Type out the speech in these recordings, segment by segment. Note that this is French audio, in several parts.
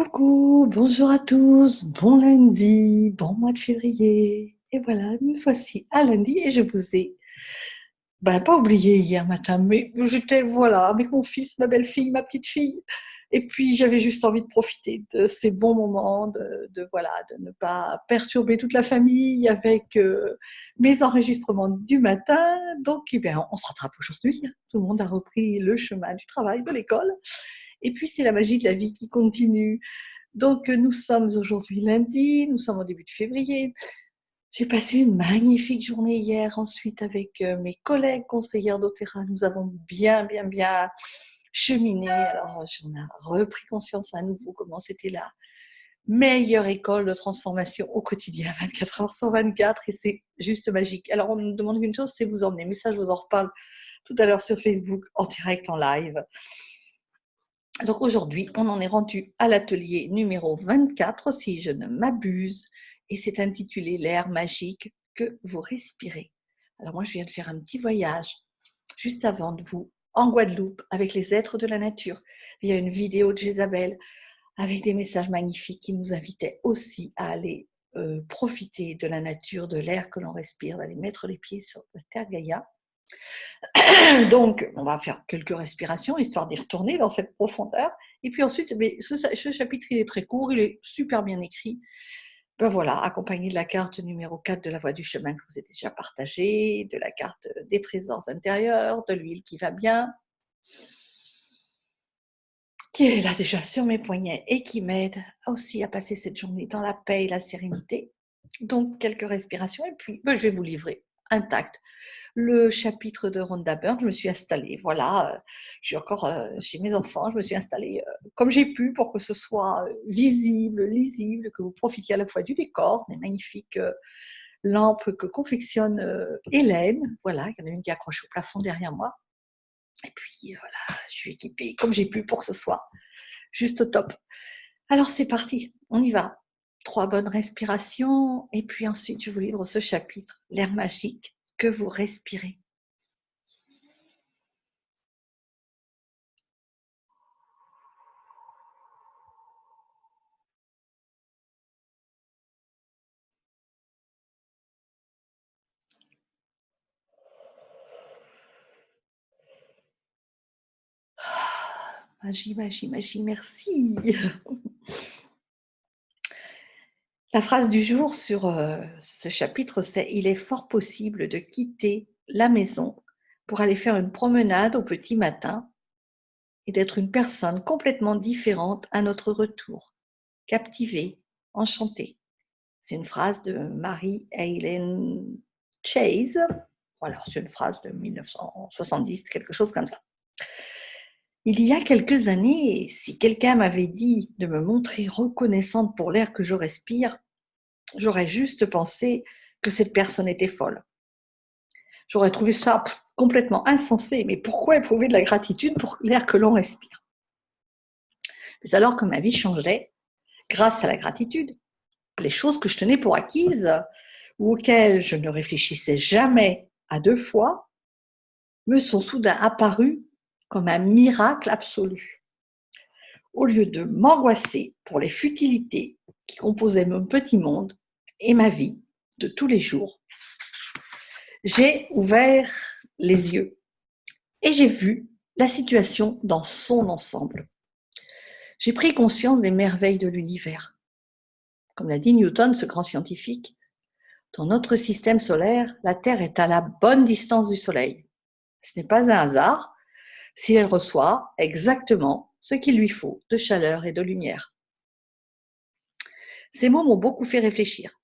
Coucou, bonjour à tous, bon lundi, bon mois de février. Et voilà, nous voici à lundi et je vous ai pas oublié hier matin, mais j'étais voilà avec mon fils, ma belle-fille, ma petite fille. Et puis j'avais juste envie de profiter de ces bons moments, voilà, de ne pas perturber toute la famille avec mes enregistrements du matin. Donc eh bien, on se rattrape aujourd'hui, hein. Tout le monde a repris le chemin du travail, de l'école. Et puis c'est la magie de la vie qui continue. Donc, nous sommes aujourd'hui lundi, nous sommes au début de février. J'ai passé une magnifique journée hier, ensuite avec mes collègues conseillères d'Otera. Nous avons bien cheminé. Alors, j'en ai repris conscience à nouveau comment c'était la meilleure école de transformation au quotidien, 24 heures sur 24, et c'est juste magique. Alors, on nous demande une chose, c'est vous emmener. Mais ça, je vous en reparle tout à l'heure sur Facebook, en direct, en live. Donc aujourd'hui, on en est rendu à l'atelier numéro 24, si je ne m'abuse, et c'est intitulé L'air magique que vous respirez. Alors moi, je viens de faire un petit voyage juste avant de vous en Guadeloupe avec les êtres de la nature. Il y a une vidéo de Jézabel avec des messages magnifiques qui nous invitaient aussi à aller profiter de la nature, de l'air que l'on respire, d'aller mettre les pieds sur la terre Gaïa. Donc, on va faire quelques respirations, histoire d'y retourner dans cette profondeur. Et puis ensuite, ce chapitre, il est très court, il est super bien écrit. Ben voilà, accompagné de la carte numéro 4 de la Voie du chemin que je vous ai déjà partagée, de la carte des trésors intérieurs, de l'huile qui va bien, qui est là déjà sur mes poignets et qui m'aide aussi à passer cette journée dans la paix et la sérénité. Donc, quelques respirations et puis je vais vous livrer intact le chapitre de Rhonda Byrne. Je me suis installée, voilà, je suis encore chez mes enfants, je me suis installée comme j'ai pu pour que ce soit visible, lisible, que vous profitiez à la fois du décor, des magnifiques lampes que confectionne Hélène, voilà, il y en a une qui accroche au plafond derrière moi. Et puis voilà, je suis équipée comme j'ai pu pour que ce soit juste au top. Alors c'est parti, on y va. 3 bonnes respirations et puis ensuite je vous livre ce chapitre, l'air magique que vous respirez. Magie, magie, magie, merci. La phrase du jour sur ce chapitre, c'est « Il est fort possible de quitter la maison pour aller faire une promenade au petit matin et d'être une personne complètement différente à notre retour, captivée, enchantée. » C'est une phrase de Mary-Ellen Chase. Voilà, c'est une phrase de 1970, quelque chose comme ça. Il y a quelques années, si quelqu'un m'avait dit de me montrer reconnaissante pour l'air que je respire, j'aurais juste pensé que cette personne était folle. J'aurais trouvé ça complètement insensé, mais pourquoi éprouver de la gratitude pour l'air que l'on respire? Mais alors que ma vie changeait, grâce à la gratitude, les choses que je tenais pour acquises ou auxquelles je ne réfléchissais jamais à 2 fois, me sont soudain apparues comme un miracle absolu. Au lieu de m'angoisser pour les futilités qui composaient mon petit monde et ma vie de tous les jours, j'ai ouvert les yeux et j'ai vu la situation dans son ensemble. J'ai pris conscience des merveilles de l'univers. Comme l'a dit Newton, ce grand scientifique, dans notre système solaire, la Terre est à la bonne distance du Soleil. Ce n'est pas un hasard si elle reçoit exactement ce qu'il lui faut de chaleur et de lumière. Ces mots m'ont beaucoup fait réfléchir.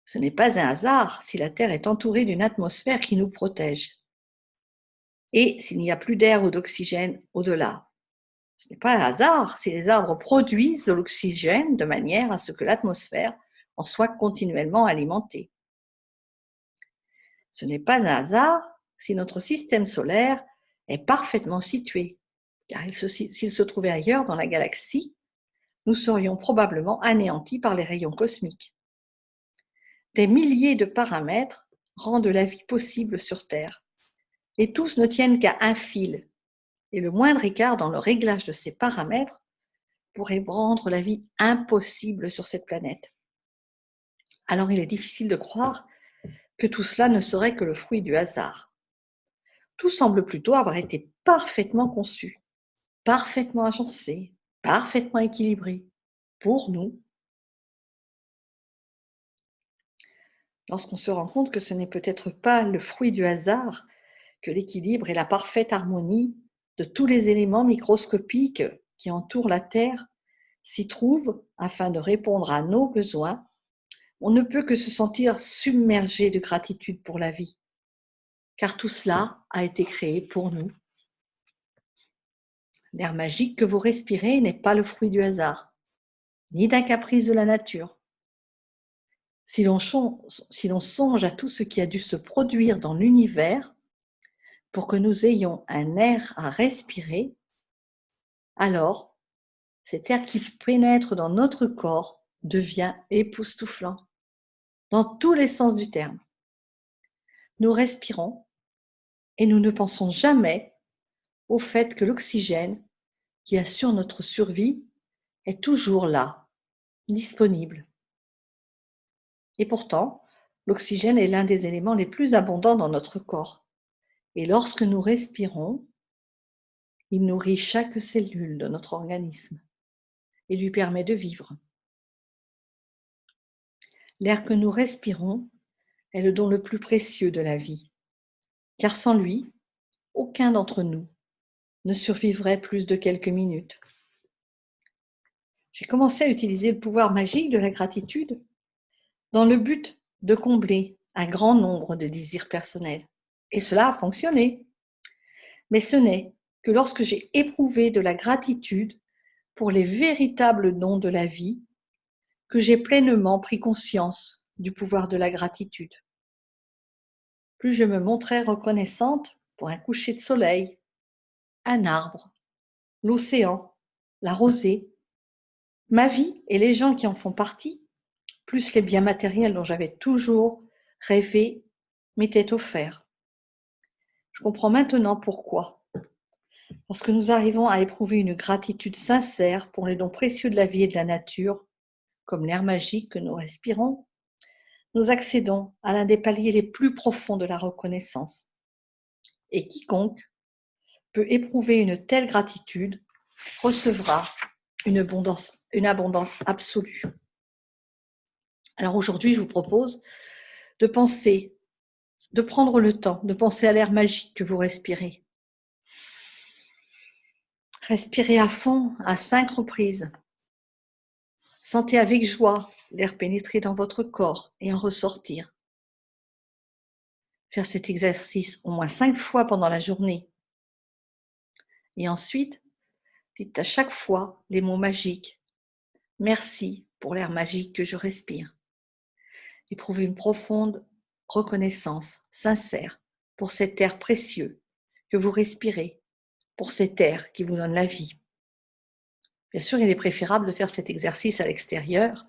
Ce n'est pas un hasard si la Terre est entourée d'une atmosphère qui nous protège. Et s'il n'y a plus d'air ou d'oxygène au-delà. Ce n'est pas un hasard si les arbres produisent de l'oxygène de manière à ce que l'atmosphère en soit continuellement alimentée. Ce n'est pas un hasard si notre système solaire est parfaitement situé, car s'il se trouvait ailleurs dans la galaxie, nous serions probablement anéantis par les rayons cosmiques. Des milliers de paramètres rendent la vie possible sur Terre, et tous ne tiennent qu'à un fil, et le moindre écart dans le réglage de ces paramètres pourrait rendre la vie impossible sur cette planète. Alors il est difficile de croire que tout cela ne serait que le fruit du hasard. Tout semble plutôt avoir été parfaitement conçu, parfaitement agencé, parfaitement équilibré pour nous. Lorsqu'on se rend compte que ce n'est peut-être pas le fruit du hasard, que l'équilibre et la parfaite harmonie de tous les éléments microscopiques qui entourent la Terre s'y trouvent afin de répondre à nos besoins, on ne peut que se sentir submergé de gratitude pour la vie, car tout cela a été créé pour nous. L'air magique que vous respirez n'est pas le fruit du hasard, ni d'un caprice de la nature. Si l'on songe à tout ce qui a dû se produire dans l'univers pour que nous ayons un air à respirer, alors cet air qui pénètre dans notre corps devient époustouflant, dans tous les sens du terme. Nous respirons et nous ne pensons jamais au fait que l'oxygène qui assure notre survie est toujours là, disponible. Et pourtant, l'oxygène est l'un des éléments les plus abondants dans notre corps. Et lorsque nous respirons, il nourrit chaque cellule de notre organisme et lui permet de vivre. L'air que nous respirons est le don le plus précieux de la vie, car sans lui, aucun d'entre nous ne survivrait plus de quelques minutes. J'ai commencé à utiliser le pouvoir magique de la gratitude dans le but de combler un grand nombre de désirs personnels. Et cela a fonctionné. Mais ce n'est que lorsque j'ai éprouvé de la gratitude pour les véritables dons de la vie que j'ai pleinement pris conscience du pouvoir de la gratitude. Plus je me montrais reconnaissante pour un coucher de soleil, un arbre, l'océan, la rosée, ma vie et les gens qui en font partie, plus les biens matériels dont j'avais toujours rêvé, m'étaient offerts. Je comprends maintenant pourquoi. Lorsque nous arrivons à éprouver une gratitude sincère pour les dons précieux de la vie et de la nature, comme l'air magique que nous respirons, nous accédons à l'un des paliers les plus profonds de la reconnaissance. Et quiconque peut éprouver une telle gratitude recevra une abondance absolue. Alors aujourd'hui, je vous propose de penser, de prendre le temps de penser à l'air magique que vous respirez. Respirez à fond à 5 reprises. Sentez avec joie l'air pénétrer dans votre corps et en ressortir. Faire cet exercice au moins 5 fois pendant la journée. Et ensuite, dites à chaque fois les mots magiques. Merci pour l'air magique que je respire. Éprouvez une profonde reconnaissance sincère pour cet air précieux que vous respirez, pour cet air qui vous donne la vie. Bien sûr, il est préférable de faire cet exercice à l'extérieur,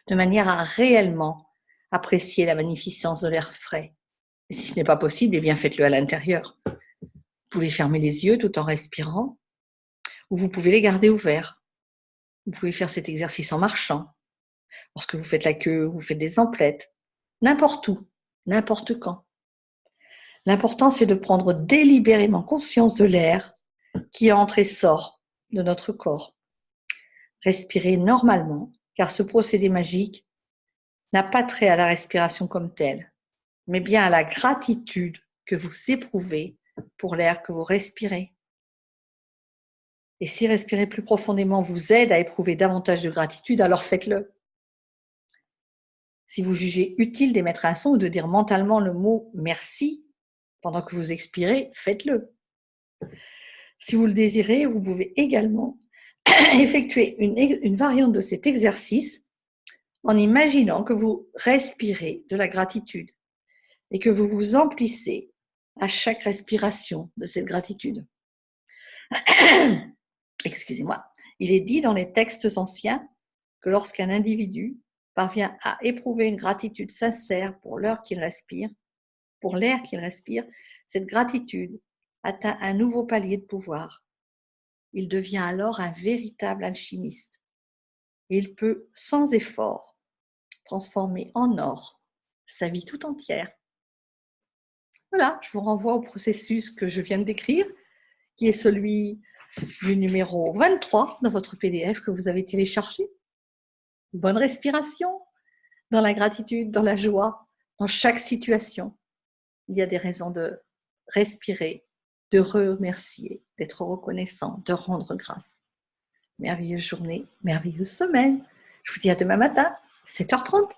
de manière à réellement apprécier la magnificence de l'air frais. Et si ce n'est pas possible, eh bien faites-le à l'intérieur. Vous pouvez fermer les yeux tout en respirant, ou vous pouvez les garder ouverts. Vous pouvez faire cet exercice en marchant, lorsque vous faites la queue, vous faites des emplettes, n'importe où, n'importe quand. L'important, c'est de prendre délibérément conscience de l'air qui entre et sort de notre corps. Respirez normalement, car ce procédé magique n'a pas trait à la respiration comme telle, mais bien à la gratitude que vous éprouvez pour l'air que vous respirez. Et si respirer plus profondément vous aide à éprouver davantage de gratitude, alors faites-le. Si vous jugez utile d'émettre un son ou de dire mentalement le mot « merci » pendant que vous expirez, faites-le. Si vous le désirez, vous pouvez également effectuer une variante de cet exercice en imaginant que vous respirez de la gratitude et que vous vous emplissez à chaque respiration de cette gratitude. Excusez-moi. Il est dit dans les textes anciens que lorsqu'un individu parvient à éprouver une gratitude sincère pour l'air qu'il respire, cette gratitude atteint un nouveau palier de pouvoir. il devient alors un véritable alchimiste. Et il peut, sans effort, transformer en or sa vie tout entière. Voilà, je vous renvoie au processus que je viens de décrire, qui est celui du numéro 23 dans votre PDF que vous avez téléchargé. Bonne respiration, dans la gratitude, dans la joie, dans chaque situation. Il y a des raisons de respirer, de remercier, d'être reconnaissant, de rendre grâce. Merveilleuse journée, merveilleuse semaine. Je vous dis à demain matin, 7h30.